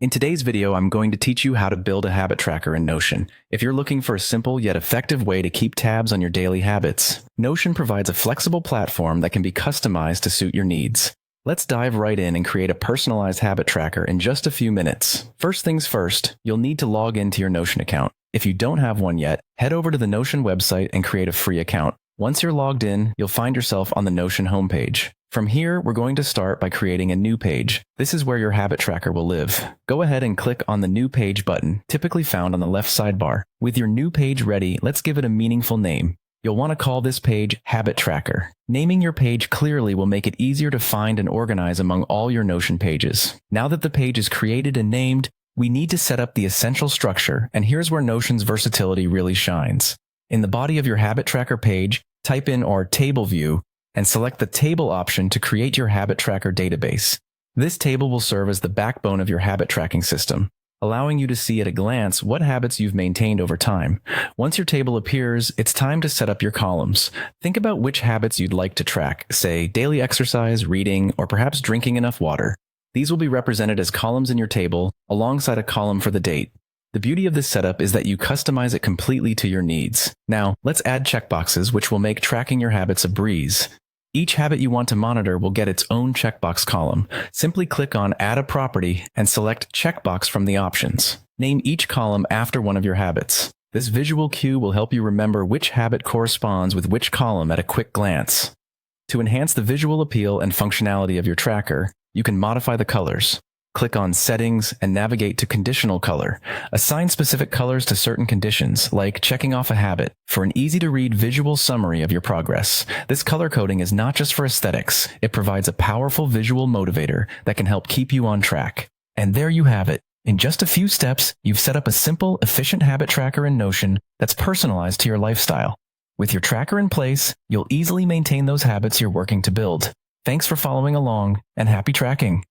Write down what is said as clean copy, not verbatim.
In today's video, I'm going to teach you how to build a habit tracker in Notion. If you're looking for a simple yet effective way to keep tabs on your daily habits, Notion provides a flexible platform that can be customized to suit your needs. Let's dive right in and create a personalized habit tracker in just a few minutes. First things first, you'll need to log into your Notion account. If you don't have one yet, head over to the Notion website and create a free account. Once you're logged in, you'll find yourself on the Notion homepage. From here, we're going to start by creating a new page. This is where your habit tracker will live. Go ahead and click on the New Page button, typically found on the left sidebar. With your new page ready, let's give it a meaningful name. You'll want to call this page Habit Tracker. Naming your page clearly will make it easier to find and organize among all your Notion pages. Now that the page is created and named, we need to set up the essential structure, and here's where Notion's versatility really shines. In the body of your habit tracker page, type in or table view and select the table option to create your habit tracker database. This table will serve as the backbone of your habit tracking system, allowing you to see at a glance what habits you've maintained over time. Once your table appears, it's time to set up your columns. Think about which habits you'd like to track, say daily exercise, reading, or perhaps drinking enough water. These will be represented as columns in your table, alongside a column for the date. The beauty of this setup is that you customize it completely to your needs. Now, let's add checkboxes, which will make tracking your habits a breeze. Each habit you want to monitor will get its own checkbox column. Simply click on Add a Property and select Checkbox from the options. Name each column after one of your habits. This visual cue will help you remember which habit corresponds with which column at a quick glance. To enhance the visual appeal and functionality of your tracker, you can modify the colors. Click on Settings and navigate to Conditional Color. Assign specific colors to certain conditions, like checking off a habit, for an easy-to-read visual summary of your progress. This color coding is not just for aesthetics. It provides a powerful visual motivator that can help keep you on track. And there you have it. In just a few steps, you've set up a simple, efficient habit tracker in Notion that's personalized to your lifestyle. With your tracker in place, you'll easily maintain those habits you're working to build. Thanks for following along, and happy tracking!